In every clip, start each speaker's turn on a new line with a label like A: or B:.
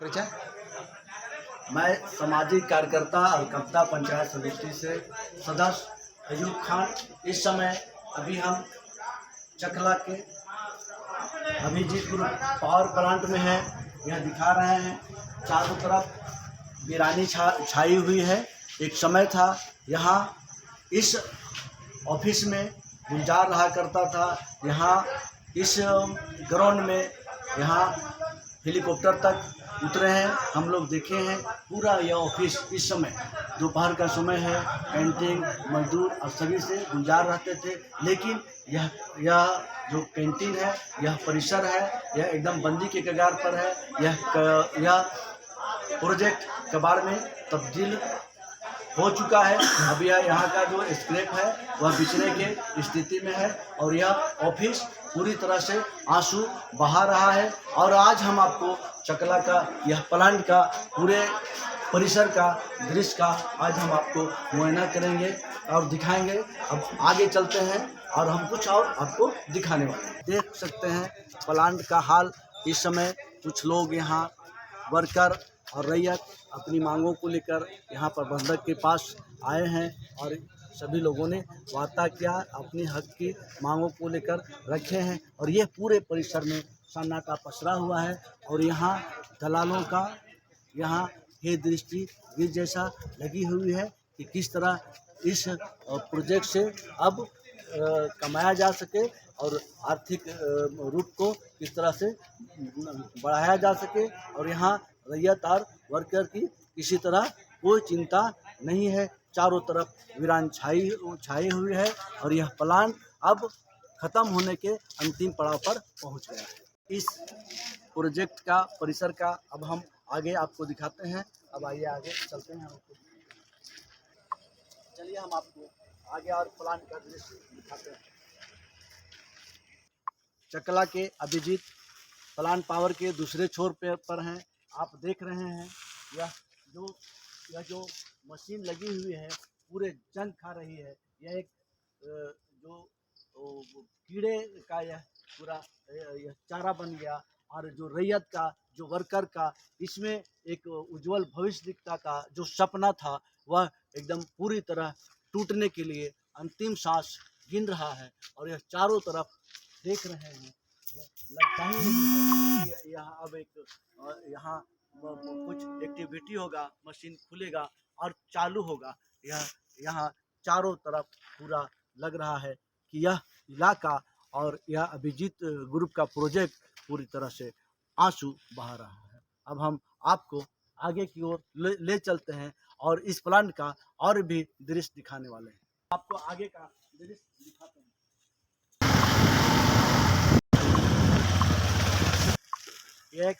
A: परिचय।
B: मैं सामाजिक कार्यकर्ता और कप्ता पंचायत समिति से सदस्य अयूब खान। इस समय अभी हम चकला के अभिजीत ग्रुप पावर प्लांट में हैं। यह दिखा रहे हैं चारों तरफ वीरानी छाई हुई है। एक समय था यहाँ इस ऑफिस में गुलजार रहा करता था। यहाँ इस ग्राउंड में यहाँ हेलीकॉप्टर तक उतरे हैं, हम लोग देखे हैं। पूरा यह ऑफिस इस समय दोपहर का समय है, पेंटिंग मजदूर और सभी से गुलजार रहते थे। लेकिन यह जो पेंटिंग है, यह परिसर है, यह एकदम बंदी के कगार पर है। यह प्रोजेक्ट कबाड़ में तब्दील हो चुका है। अब यह यहाँ का जो स्क्रैप है वह बिछने के स्थिति में है और यह ऑफिस पूरी तरह से आंसू बहा रहा है। और आज हम आपको चकला का यह प्लांट का पूरे परिसर का दृश्य का आज हम आपको मुआयना करेंगे और दिखाएंगे। अब आगे चलते हैं और हम कुछ और आपको दिखाने वाले हैं। देख सकते हैं प्लांट का हाल इस समय। कुछ लोग यहाँ वर्कर और रैयत अपनी मांगों को लेकर यहाँ प्रबंधक के पास आए हैं और सभी लोगों ने वार्ता किया, अपनी हक की मांगों को लेकर रखे हैं। और ये पूरे परिसर में सन्नाटा पसरा हुआ है और यहाँ दलालों का यहाँ हे दृष्टि गिर जैसा लगी हुई है कि किस तरह इस प्रोजेक्ट से अब कमाया जा सके और आर्थिक रूप को किस तरह से बढ़ाया जा सके। और यहाँ रैयत और वर्कर की किसी तरह कोई चिंता नहीं है। चारों तरफ वीरान छाई हुई है और यह प्लांट अब ख़त्म होने के अंतिम पड़ाव पर पहुंच गया है। इस प्रोजेक्ट का परिसर का अब हम आगे आपको दिखाते हैं। अब आइए आगे चलते हैं। चलिए हम आपको आगे और प्लांट का दृश्य दिखाते हैं। चकला के अभिजीत प्लांट पावर के दूसरे छोर पर हैं। आप देख रहे हैं यह जो मशीन लगी हुई है पूरे जंग खा रही है। यह एक जो कीड़े का यह पूरा यह चारा बन गया। और जो रैयत का जो वर्कर का इसमें एक उज्जवल भविष्य दिखता का जो सपना था वह एकदम पूरी तरह टूटने के लिए अंतिम सांस गिन रहा है। और यह चारों तरफ देख रहे हैं, लगता ही नहीं है कि यहाँ अब एक यहाँ कुछ एक्टिविटी होगा, मशीन खुलेगा और चालू होगा। यह यहाँ चारों तरफ पूरा लग रहा है कि यह इलाका और यह अभिजीत ग्रुप का प्रोजेक्ट पूरी तरह से आंसू बहा रहा है। अब हम आपको आगे की ओर ले चलते हैं और इस प्लांट का और भी दृश्य दिखाने वाले हैं। आपको आगे का दृश्य दिखाते हैं। एक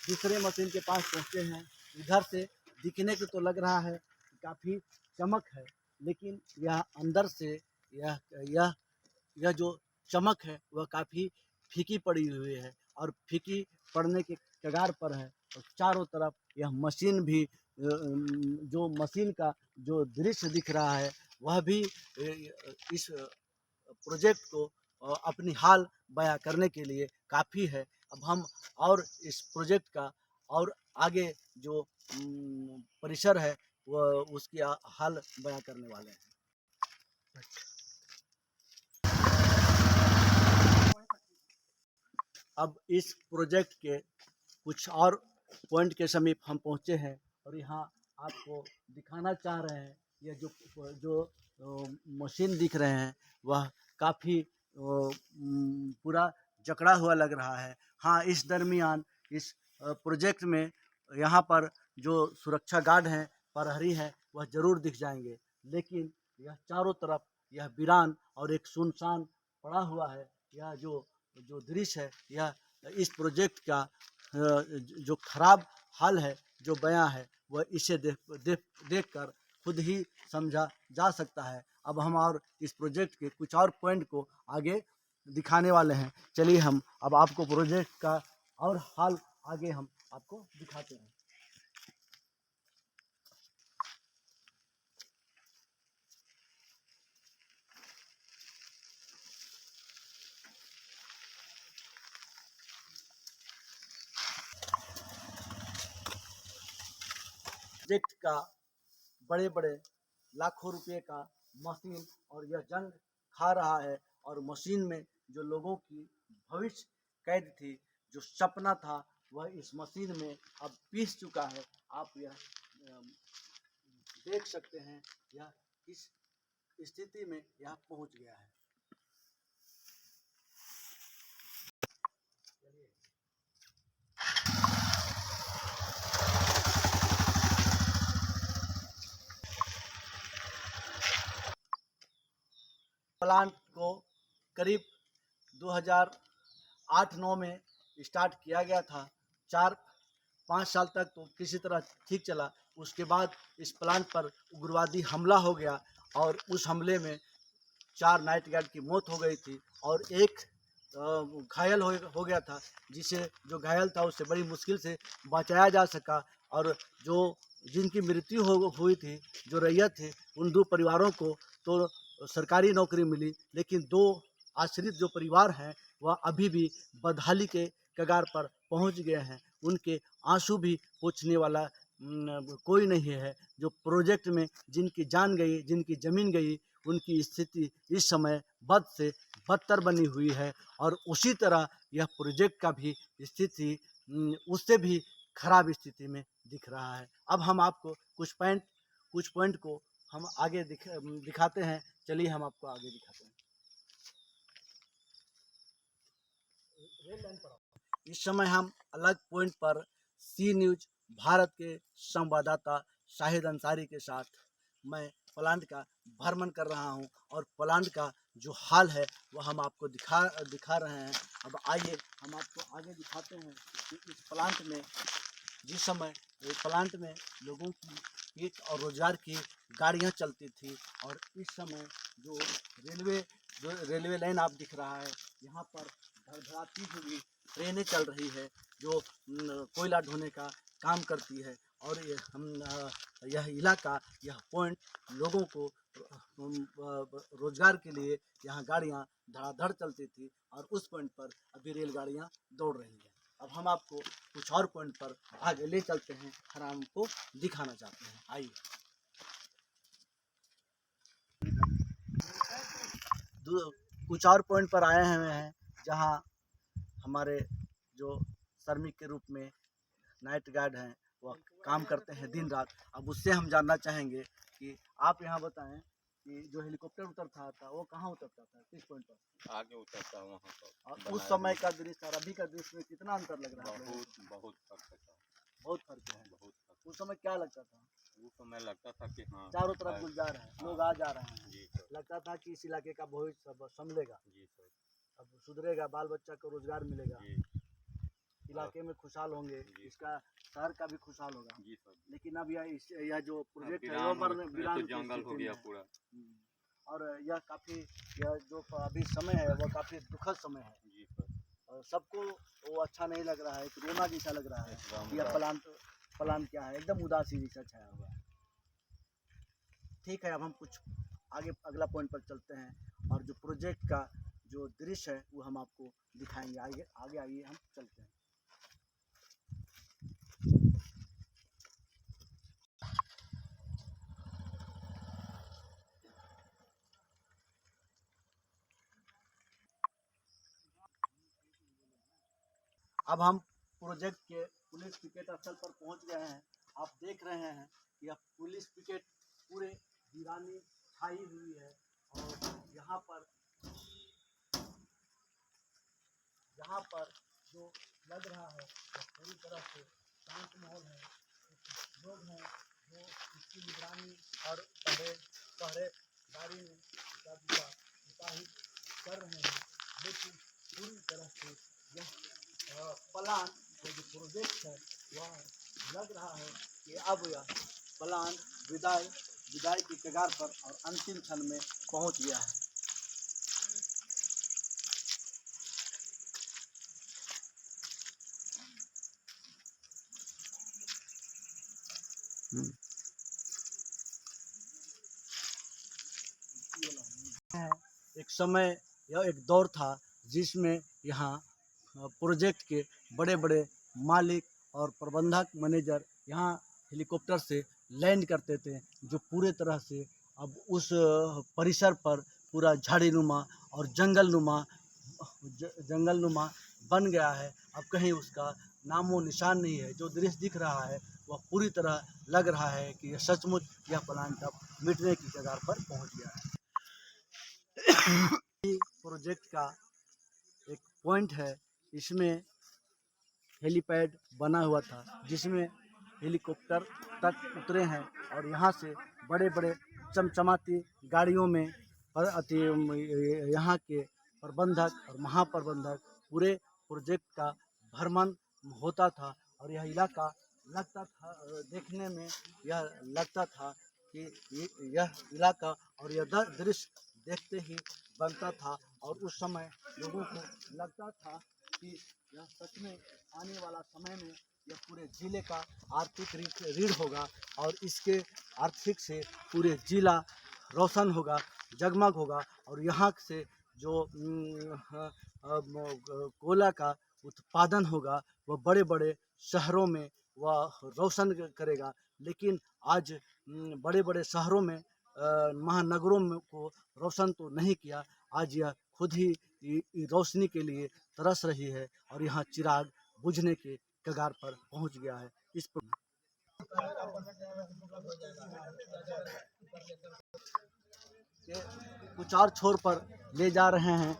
B: दूसरे मशीन के पास पहुंचे हैं। इधर से दिखने को तो लग रहा है कि काफ़ी चमक है, लेकिन यह अंदर से यह जो चमक है वह काफ़ी फीकी पड़ी हुई है और फीकी पड़ने के कगार पर है। और चारों तरफ यह मशीन भी जो मशीन का जो दृश्य दिख रहा है वह भी इस प्रोजेक्ट को अपनी हाल बयां करने के लिए काफ़ी है। अब हम और इस प्रोजेक्ट का और आगे जो परिसर है वह उसकी हाल बयां करने वाले हैं। अब इस प्रोजेक्ट के कुछ और पॉइंट के समीप हम पहुंचे हैं और यहाँ आपको दिखाना चाह रहे हैं। यह जो मशीन दिख रहे हैं वह काफ़ी पूरा जकड़ा हुआ लग रहा है। हाँ, इस दरमियान इस प्रोजेक्ट में यहाँ पर जो सुरक्षा गार्ड हैं, प्रहरी हैं, वह ज़रूर दिख जाएंगे। लेकिन यह चारों तरफ यह वीरान और एक सुनसान पड़ा हुआ है। यह जो दृश्य है यह इस प्रोजेक्ट का जो खराब हाल है जो बयां है वह इसे देख कर खुद ही समझा जा सकता है। अब हम और इस प्रोजेक्ट के कुछ और पॉइंट को आगे दिखाने वाले हैं। चलिए हम अब आपको प्रोजेक्ट का और हाल आगे हम आपको दिखाते हैं। प्रोजेक्ट का बड़े बड़े लाखों रुपए का मशीन, और यह जंग खा रहा है। और मशीन में जो लोगों की भविष्य कैद थी, जो सपना था, वह इस मशीन में अब पीस चुका है। आप यह देख सकते हैं यह किस स्थिति में यह पहुंच गया है। प्लांट को करीब 2008-9 में स्टार्ट किया गया था। 4-5 साल तक तो किसी तरह ठीक चला। उसके बाद इस प्लांट पर उग्रवादी हमला हो गया और उस हमले में 4 नाइट गार्ड की मौत हो गई थी और एक घायल हो गया था, जिसे जो घायल था उससे बड़ी मुश्किल से बचाया जा सका। और जो जिनकी मृत्यु हुई थी, जो रैयत थी, उन 2 परिवारों को तो सरकारी नौकरी मिली, लेकिन 2 आश्रित जो परिवार हैं वह अभी भी बदहाली के कगार पर पहुंच गए हैं। उनके आंसू भी पोंछने वाला कोई नहीं है। जो प्रोजेक्ट में जिनकी जान गई, जिनकी ज़मीन गई, उनकी स्थिति इस समय बद से बदतर बनी हुई है। और उसी तरह यह प्रोजेक्ट का भी स्थिति उससे भी खराब स्थिति में दिख रहा है। अब हम आपको कुछ पॉइंट को हम आगे दिखाते हैं। चलिए हम आपको आगे दिखाते हैं। इस समय हम अलग पॉइंट पर सी न्यूज भारत के संवाददाता शाहिद अंसारी के साथ मैं प्लांट का भ्रमण कर रहा हूं और प्लांट का जो हाल है वह हम आपको दिखा रहे हैं। अब आइए हम आपको आगे दिखाते हैं कि इस प्लांट में जिस समय प्लांट में लोगों की पेट और रोजगार की गाड़ियां चलती थी, और इस समय जो रेलवे लाइन आप दिख रहा है, यहाँ पर धड़धड़ाती हुई ट्रेनें चल रही है जो कोयला ढोने का काम करती है। और यह इलाका, यह पॉइंट लोगों को रोजगार के लिए यहाँ गाड़ियाँ धड़ाधड़ चलती थी, और उस पॉइंट पर अभी रेलगाड़ियाँ दौड़ रही हैं। अब हम आपको कुछ और पॉइंट पर आगे ले चलते हैं और हमको दिखाना चाहते हैं। आइए। कुछ और पॉइंट पर आए हुए हैं जहां हमारे जो श्रमिक के रूप में नाइट गार्ड हैं वह काम करते हैं दिन रात। अब उससे हम जानना चाहेंगे कि आप यहाँ बताएं कि जो हेलीकॉप्टर उतरता था वो कहाँ उतरता था, किस पॉइंट पर?
A: आगे उतरता वहाँ पर।
B: और उस समय का दृश्य और अभी का दृश्य में कितना अंतर लग रहा है?
A: बहुत फर्क है।
B: बहुत फर्क है।
A: बहुत फर्क।
B: उस समय क्या लगता था?
A: उस समय लगता था कि हाँ,
B: चारों तरफ गुलजार है, लोग आ जा रहे हैं।
A: जी सर।
B: लगता था कि इस इलाके का भविष्य सब संभलेगा।
A: जी सर।
B: अब सुधरेगा, बाल बच्चा को रोजगार मिलेगा,
A: जी।
B: इलाके में खुशहाल होंगे, इसका शहर का भी खुशहाल होगा।
A: जी सर।
B: लेकिन अब यह जो प्रोजेक्ट है
A: वीरान
B: वो
A: तो जंगल हो गया पूरा।
B: और यह जो अभी समय है वह काफ़ी दुखद समय है।
A: जी सर।
B: और सबको वो अच्छा नहीं लग रहा है, कोरोना जैसा लग रहा है। यह प्लांट क्या है, एकदम उदासी जैसा छाया हुआ है। ठीक है, अब हम कुछ आगे अगला पॉइंट पर चलते हैं और जो प्रोजेक्ट का जो दृश्य है वो हम आपको दिखाएंगे। आगे आइए हम चलते हैं। अब हम प्रोजेक्ट के पुलिस पिकेट स्थल पर पहुंच गए हैं। आप देख रहे हैं कि यह पुलिस पिकेट पूरे वीरानी छाई हुई है, और यहाँ पर जो लग रहा है पूरी तरह से शांत माहौल है। लोग हैं जो इसकी निगरानी और पहरेदारी में सिपाही कर रहे हैं, लेकिन पूरी तरह से यह प्लान जो प्रोजेक्ट है वह लग रहा है कि अब यह प्लान विदाई की कगार पर और अंतिम क्षण में पहुंच गया है। एक समय यह एक दौर था जिसमें यहाँ प्रोजेक्ट के बड़े बड़े मालिक और प्रबंधक मैनेजर यहाँ हेलीकॉप्टर से लैंड करते थे, जो पूरे तरह से अब उस परिसर पर पूरा झाड़ीनुमा और जंगलनुमा बन गया है। अब कहीं उसका नामो निशान नहीं है। जो दृश्य दिख रहा है वह पूरी तरह लग रहा है कि यह सचमुच यह प्लांट अब मिटने की कगार पर पहुंच गया है। प्रोजेक्ट का एक पॉइंट है, इसमें हेलीपैड बना हुआ था जिसमें हेलीकॉप्टर तक उतरे हैं और यहाँ से बड़े बड़े चमचमाती गाड़ियों में यहाँ के प्रबंधक और महाप्रबंधक पूरे प्रोजेक्ट का भ्रमण होता था। और यह इलाका लगता था, देखने में यह लगता था कि यह इलाका और यह दृश्य देखते ही बनता था। और उस समय लोगों को लगता था कि यह सच में आने वाला समय में यह पूरे ज़िले का आर्थिक रीढ़ होगा और इसके आर्थिक से पूरे ज़िला रोशन होगा, जगमग होगा। और यहाँ से जो कोयला का उत्पादन होगा वह बड़े बड़े शहरों में वह रोशन करेगा। लेकिन आज बड़े बड़े शहरों में महानगरों में को रोशन तो नहीं किया, आज यह खुद ही रोशनी के लिए तरस रही है और यहाँ चिराग बुझने के कगार पर पहुँच गया है। इस पर कुछ और छोर पर ले जा रहे हैं।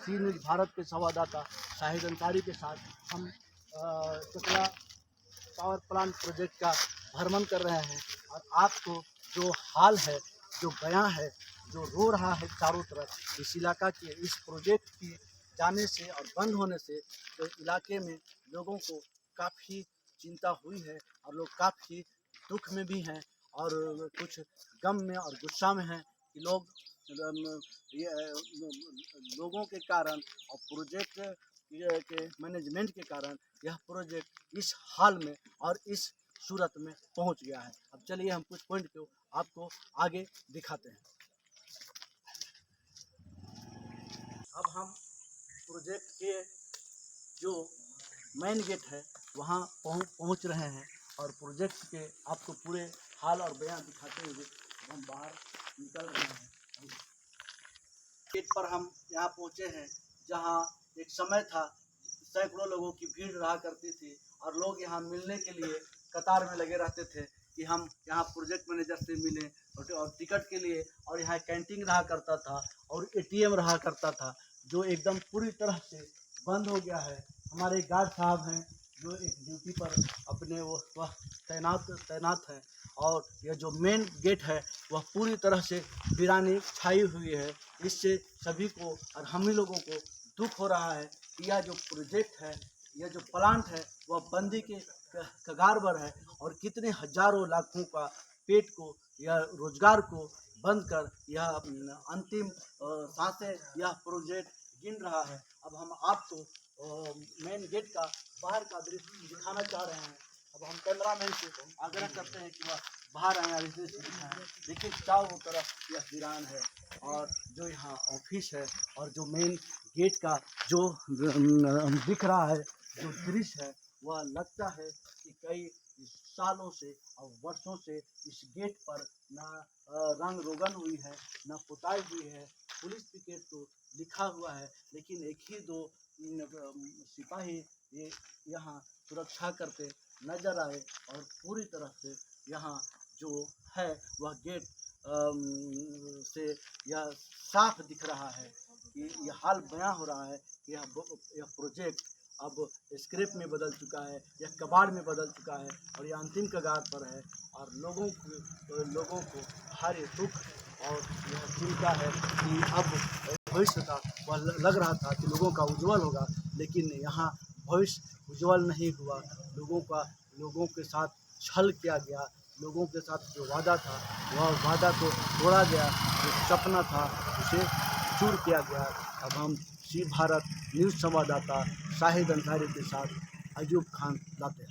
B: सी न्यूज़ भारत के संवाददाता शाहिद अंसारी के साथ हम चकला पावर प्लांट प्रोजेक्ट का भ्रमण कर रहे हैं और आपको जो हाल है, जो बयां है, जो रो रहा है चारों तरफ इस इलाका के इस प्रोजेक्ट के जाने से और बंद होने से, तो इलाके में लोगों को काफ़ी चिंता हुई है और लोग काफ़ी दुख में भी हैं और कुछ गम में और गुस्सा में हैं कि लोगों के कारण और प्रोजेक्ट के मैनेजमेंट के कारण यह प्रोजेक्ट इस हाल में और इस सूरत में पहुंच गया है। अब चलिए हम कुछ पॉइंट को आपको आगे दिखाते हैं। अब हम प्रोजेक्ट के जो मेन गेट है वहां पहुंच रहे हैं और प्रोजेक्ट के आपको पूरे हाल और बयान दिखाते हुए हम बाहर निकल रहे हैं। गेट पर हम यहाँ पहुँचे हैं जहाँ एक समय था सैकड़ों लोगों की भीड़ रहा करती थी और लोग यहाँ मिलने के लिए कतार में लगे रहते थे कि हम यहाँ प्रोजेक्ट मैनेजर से मिलें और टिकट के लिए। और यहाँ कैंटीन रहा करता था और एटीएम रहा करता था जो एकदम पूरी तरह से बंद हो गया है। हमारे गार्ड साहब हैं जो एक ड्यूटी पर अपने वह तैनात हैं और यह जो मेन गेट है वह पूरी तरह से वीरानी छाई हुई है। इससे सभी को और हम ही लोगों को दुख हो रहा है कि यह जो प्रोजेक्ट है, यह जो प्लांट है वह बंदी के कगार पर है और कितने हजारों लाखों का पेट को या रोजगार को बंद कर यह अंतिम सांसें यह प्रोजेक्ट गिन रहा है। अब हम आपको मेन गेट का बाहर का दृश्य दिखाना चाह रहे हैं। अब हम कैमरामैन से आग्रह करते हैं कि वह बाहर आए और इसे दिखाएं। देखिए चारों तरफ यह वीरान है और जो यहाँ ऑफिस है और जो मेन गेट का जो दिख रहा है जो दृश्य है वह लगता है कि कई सालों से और वर्षों से इस गेट पर न रंग रोगन हुई है, न पुताई हुई है। पुलिस पिकेट तो लिखा हुआ है लेकिन एक ही दो सिपाही ये यहाँ सुरक्षा करते नजर आए और पूरी तरह से यहाँ जो है वह गेट से यह साफ दिख रहा है कि यह हाल बयां हो रहा है कि यह प्रोजेक्ट अब स्क्रैप में बदल चुका है, यह कबाड़ में बदल चुका है और यह अंतिम कगार पर है। और लोगों को भारी दुख और यह चिंता है कि अब भविष्य का वह लग रहा था कि लोगों का उज्जवल होगा, लेकिन यहाँ भविष्य उज्जवल नहीं हुआ। लोगों के साथ छल किया गया, लोगों के साथ जो वादा था वह वादा तो तोड़ा गया, जो सपना था उसे चूर किया गया। अब हम सी भारत न्यूज़ संवाददाता शाहिद अंसारी के साथ अयूब खान लाते हैं।